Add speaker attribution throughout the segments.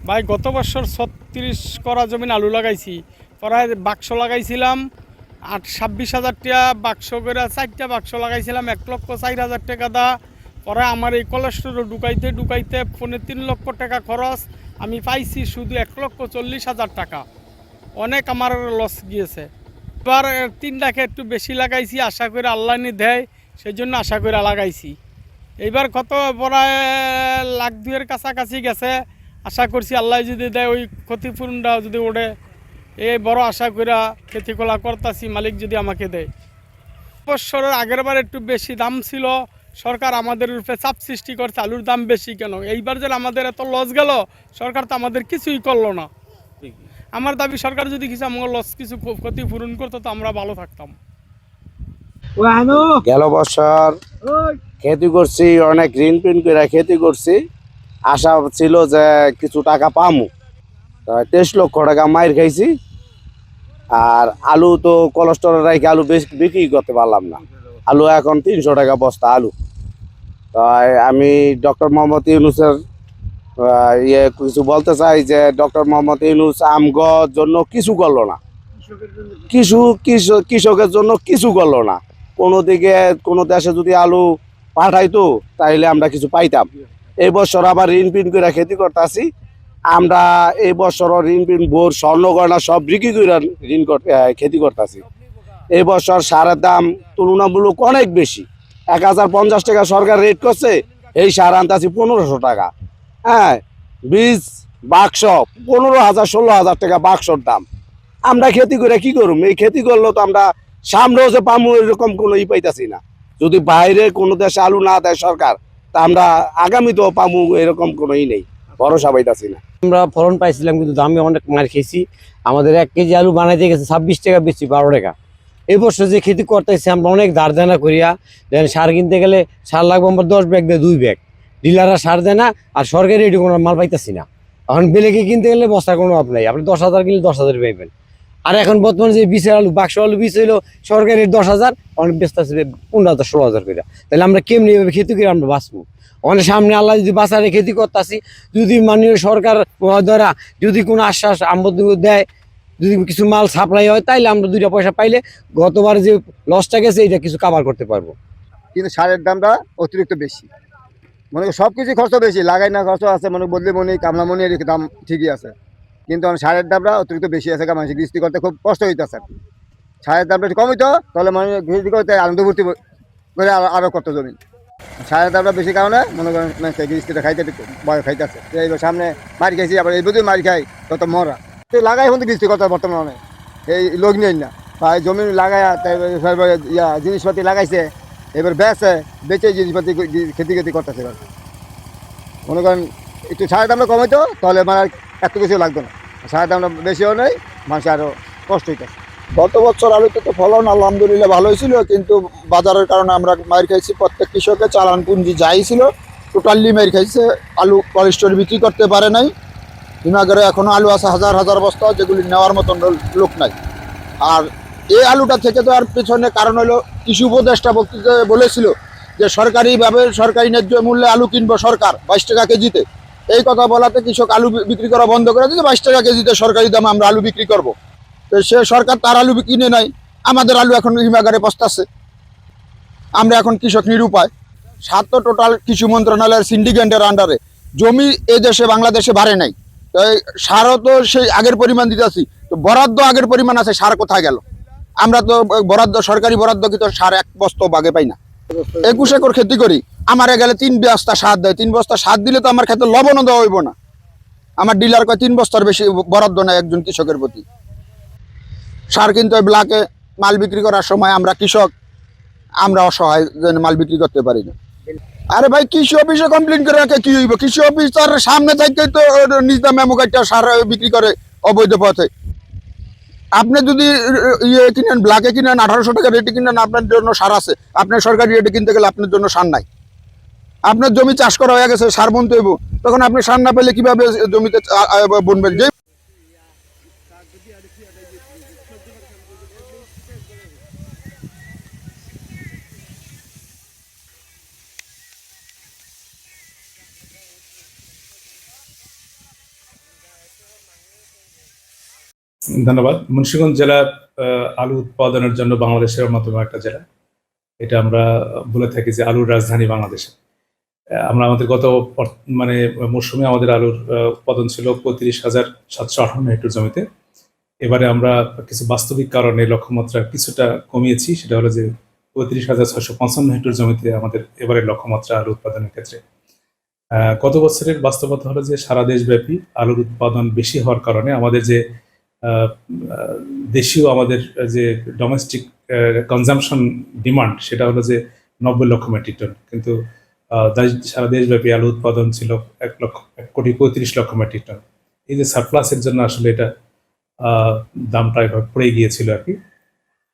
Speaker 1: ভাই গত বছর 36 করা জমিন আলু লাগাইছি, প্রায় বাক্স লাগাইছিলাম 26,000 টাকা বাক্স করে, 4টা বাক্স লাগাইছিলাম 1,04,000 টাকা দা। পরে আমার এই কোলেস্টোরে ঢুকাইতে ঢুকাইতে 3.5 লক্ষ টাকা খরচ, আমি পাইছি শুধু 1,40,000 টাকা। অনেক আমার লস গিয়েছে। এবার 3টাকে একটু বেশি লাগাইছি, আশা করে আল্লাহ নি দেয়, সেই জন্য আশা করে লাগাইছি। এইবার কত প্রায় 1,02,000 কাছাকাছি গেছে। আশা করছি আল্লাহ যদি দেয় ওই ক্ষতিপূরণটা যদি ওঠে, এই বড় আশা করে খেতিকলা করতেছি, মালিক যদি আমাকে দেয়। বছরের আগের বার একটু বেশি দাম ছিল, সরকার আমাদের রূপে চাপ সৃষ্টি করছে আলুর দাম বেশি কেন। এইবার যে আমাদের এত লস গেল, সরকার তো আমাদের কিছুই করলো না। আমার দাবি সরকার যদি কিছু আমার লস কিছু ক্ষতিপূরণ করতো তো আমরা ভালো থাকতাম।
Speaker 2: গেল বছর খেতি করছি, অনেক ঋণ পিন করে খেতি করছি। আশা ছিল যে কিছু টাকা পামু, 23 লক্ষ টাকা মাইর খাইছি। আর আলু তো কোলেস্টোরে রাখি আলু বিক্রি করতে পারলাম না। আলু এখন 300 টাকা বস্তা আলু। তাই আমি ডক্টর মোহাম্মদ ইউনূসের কিছু বলতে চাই যে ডক্টর মোহাম্মদ ইউনূস আমগর জন্য কিছু করলো না, কৃষকের জন্য কিছু করলো না। কোনো দিকে কোনো দেশে যদি আলু পাঠাইতো তাইলে আমরা কিছু পাইতাম। এই বছর আবার ঋণ পিন করে খেতি করতেছি আমরা। এই বছর ঋণ পিন বোর স্বর্ণ গয়না সব বিক্রি করে খেতি করতেছি। এই বছর সারের দাম তুলনামূলক অনেক বেশি। 1,050 টাকা সরকার রেট করছে, এই সার আনতেছি 1500 টাকা। হ্যাঁ, বীজ বাক্স 15,000 16,000 টাকা বাক্সর দাম। আমরা খেতি করে কি করুম? এই খেতি করলেও তো আমরা সামনেও যে পামু এরকম কোনো পাইতাছি না। যদি বাইরে কোনো দেশে আলু না দেয় সরকার, তা আমরা আগামীতেও পামু এরকম কোনো নেই, ভরসা পাইতাছি না।
Speaker 3: আমরা ফলন পাইছিলাম কিন্তু দামে অনেক মার খেয়েছি। আমাদের 1 কেজি আলু বানাইতে গেছে 26 টাকা, বেশি 12 টাকা। এই বছর যে খেতি করতেছি আমরা অনেক ধার দেনা করিয়া, দেন সার কিনতে গেলে সার লাগবে আমার 10 ব্যাগ দেয় 2 ব্যাগ, ডিলাররা সার দেয় না, আর সরকারি রেডি কোনো মাল পাইতেছি না। এখন বেলেকে কিনতে গেলে বস্তার কোনো অভাব নাই, আপনি 10,000 কিনলে 10,000 পাইবেন। আর এখন বর্তমানে যে বীজের আলু বাক্স আলু বীজ হইলো সরকারি 10,000, অনেক ব্যস্ত আছে 15,000 16,000 করে। তাহলে আমরা কেমনি এভাবে খেতি করে আমরা বাঁচবো? অনেক সামনে আল্লাহ যদি বাঁচারে খেতি করতেছি, যদি মাননীয় সরকার দ্বারা যদি কোনো আশ্বাস আমদানি দেয়, যদি কিছু মাল সাপ্লাই হয়, তাইলে আমরা 2টা পয়সা পাইলে গতবার যে লসটা গেছে এটা কিছু কাভার করতে পারবো।
Speaker 4: কিন্তু সারের দামটা অতিরিক্ত বেশি। মনে করি সব কিছু খরচ বেশি, লাগাই না খরচ আছে, মনে বদলে মনে কামলা মনে এর দাম ঠিকই আছে, কিন্তু সারের দামটা অতিরিক্ত বেশি আছে। মানুষ গৃহস্থী করতে খুব কষ্ট হইতেছে। সারের দামটা একটু কম হইতো তাহলে মানুষ গৃহস্থী করতে আনন্দ ভর্তি করে আরও করতো জমি। সারের দামটা বেশি কারণে মনে করেন গৃহস্থীটা খাইতে ভয় খাইতেছে। এইবার সামনে মারি খাইছি, আবার এই বুঝে মারি খাই তত মরা লাগাই কিন্তু গৃহস্থী করতে বর্তমানে এই লোক নেই না, বা জমি লাগায় জিনিসপাতি লাগাইছে, এবার বেচে জিনিসপাতি খেতি করতেছে। এবার মনে করেন একটু সারের দামটা কমাইতো তাহলে মানে এত কিছু লাগতো না। সারের দামটা বেশিও নেই, মানুষ আরও কষ্ট হইতেছে।
Speaker 5: গত বছর আলুতে তো ফলন আলহামদুলিল্লাহ ভালোই ছিল, কিন্তু বাজারের কারণে আমরা মার খাইছি। প্রত্যেক কৃষকের চালান পুঁজি যাই ছিল টোটালি মার খাইছে। আলু কোল্ড স্টোরে বিক্রি করতে পারে নাই। হিমাগারে এখনো আলু আছে হাজার হাজার বস্তা, যেগুলি নেওয়ার মতন লোক নাই। আর এই আলুটা থেকে তো আর পেছনে কারণ হলো কৃষি উপদেষ্টা বক্তৃতায় বলেছিল যে সরকারিভাবে সরকারি ন্যায্য মূল্যে আলু কিনবো সরকার 22 টাকা কেজিতে। এই কথা বলাতে কৃষক আলু বিক্রি করা বন্ধ করে দিয়েছে। 22 টাকা কেজিতে সরকারি দামে আমরা আলু বিক্রি করব। তো সে সরকার তার আলু কিনে নাই, আমাদের আলু এখন হিমাগারে পচতাছে। আমরা এখন কৃষক নিরুপায়। সার তো টোটাল কৃষি মন্ত্রণালয়ের সিন্ডিকেটের আন্ডারে, জমি এই দেশে বাংলাদেশে বাড়ে নাই। তো সারও তো সেই আগের পরিমাণ দিতেছি, তো বরাদ্দ আগের পরিমাণ আছে, সার কোথায় গেল? আমরা তো বরাদ্দ সরকারি বরাদ্দ কিন্তু সার 1 বস্তা বাগে পাই না। 21 একর খেতি করি, আমারে গেলে 3 বস্তা সার দেয়। 3 বস্তা সার দিলে তো আমার ক্ষেত্রে লবণও দেওয়া হইব না। আমার ডিলার কয় 3 বস্তার বেশি বরাদ্দ নেয় একজন কৃষকের প্রতি। সার কিন্তু ওই ব্লাকে মাল বিক্রি করার সময় আমরা কৃষক আমরা অসহায়, মাল বিক্রি করতে পারি না। আরে ভাই, কৃষি অফিসে কমপ্লেন করে রাখে কি হইব? কৃষি অফিসার সামনে থেকে তো নিজ দামে একটা সার বিক্রি করে অবৈধ পথে। আপনি যদি কিনেন ব্ল্যাকে কিনেন 1800 টাকা রেটে কিনেন, আপনার জন্য সার আছে। আপনার সরকারি রেটে কিনতে গেলে আপনার জন্য সার নাই। আপনার জমি চাষ করা হয়ে গেছে, সার বুনতে হইব, তখন আপনি সার না পেলে কিভাবে জমিতে বুনবেন? যে
Speaker 6: ধন্যবাদ। মুন্সিগঞ্জ জেলা আলু উৎপাদনের জন্য বাংলাদেশের অন্যতম একটা জেলা। এটা আমরা বলে থাকি যে আলুর রাজধানী বাংলাদেশে। আমরা আমাদের গত মানে মৌসুমে আমাদের আলুর উৎপাদন ছিল ৩৫,৭৫৮ হেক্টর জমিতে। এবারে আমরা কিছু বাস্তবিক কারণে লক্ষ্যমাত্রা কিছুটা কমিয়েছি, সেটা হলো যে ৩৫,৬৫৫ হেক্টর জমিতে আমাদের এবারের লক্ষ্যমাত্রা আলু উৎপাদনের ক্ষেত্রে। গত বছরের বাস্তবতা হলো যে সারা দেশব্যাপী আলুর উৎপাদন বেশি হওয়ার কারণে আমাদের যে দেশীয় আমাদের যে ডোমেস্টিক কনজাম্পশন ডিমান্ড সেটা হলো যে ৯০ লক্ষ মেট্রিক টন, কিন্তু সারা দেশব্যাপী আলু উৎপাদন ছিল ১,৩৫,০০,০০০ মেট্রিক টন। এই যে সারপ্লাসের জন্য আসলে এটা দামটা এভাবে পড়ে গিয়েছিল আর কি।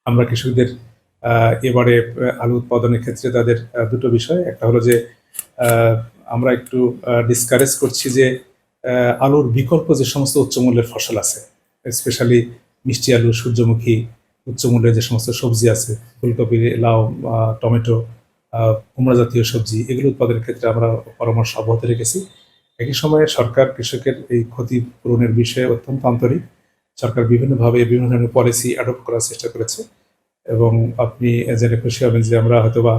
Speaker 6: আমরা কৃষকদের এবারে আলু উৎপাদনের ক্ষেত্রে তাদের দুটো বিষয়, একটা হলো যে আমরা একটু ডিসকারেজ করছি যে আলুর বিকল্প যে সমস্ত উচ্চমূল্যের ফসল আছে, স্পেশালি মিষ্টি আলু, সূর্যমুখী, উচ্চমূল্যের যে সমস্ত সবজি আছে, ফুলকপি, লাউ, টমেটো, কুমড়া জাতীয় সবজি, এগুলো উৎপাদনের ক্ষেত্রে আমরা পরামর্শ অব্যাহত রেখেছি। একই সময়ে সরকার কৃষকের এই ক্ষতি পূরণের বিষয়ে অত্যন্ত আন্তরিক। সরকার বিভিন্নভাবে বিভিন্ন ধরনের পলিসি অ্যাডপ্ট করার চেষ্টা করেছে এবং আপনি জেনে খুশি হবেন যে আমরা হয়তোবা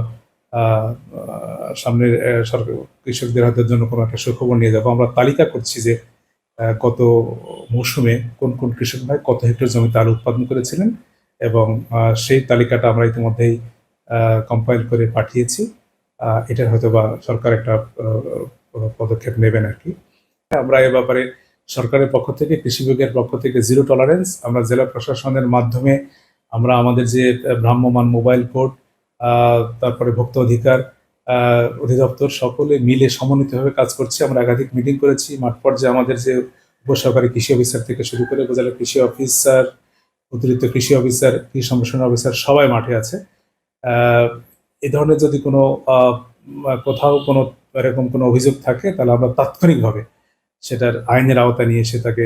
Speaker 6: সামনের সরকার কৃষকদের হাতের জন্য কোনো একটা সুখবর নিয়ে যাবো। আমরা তালিকা করছি যে গত মৌসুমে কোন কোন কৃষক ভাই কত হেক্টর জমিতে আলু উৎপাদন করেছিলেন এবং সেই তালিকাটা আমরা ইতিমধ্যেই কম্পাইল করে পাঠিয়েছি। এটার হয়তোবা সরকার একটা পদক্ষেপ নেবেন আর কি। আমরা এ ব্যাপারে সরকারের পক্ষ থেকে, কৃষি বিভাগের পক্ষ থেকে জিরো টলারেন্স, আমরা জেলা প্রশাসনের মাধ্যমে আমরা আমাদের যে ভ্রাম্যমাণ মোবাইল কোর্ট, তারপরে ভোক্তা অধিকার অধিদপ্তর সকলে মিলে সমন্বিতভাবে কাজ করছি। আমরা একাধিক মিটিং করেছি। মাঠ পর্যায়ে আমাদের যে উপসহকারী কৃষি অফিসার থেকে শুরু করে উপজেলা কৃষি অফিসার, অতিরিক্ত কৃষি অফিসার, কৃষি সম্প্রসারণ অফিসার সবাই মাঠে আছে। এ ধরনের যদি কোনো কোথাও কোনো এরকম কোনো অভিযোগ থাকে তাহলে আমরা তাৎক্ষণিকভাবে সেটার আইনের আওতায় নিয়ে এসে তাকে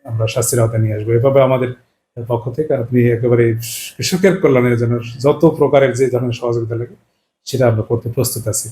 Speaker 6: আমরা শাস্তির আওতায় নিয়ে আসবো। এভাবে আমাদের পক্ষ থেকে আপনি একেবারে কৃষকের কল্যাণের জন্য যত প্রকারের যে ধরনের সহযোগিতা লাগে সেটা আমরা করতে প্রস্তুত আছি।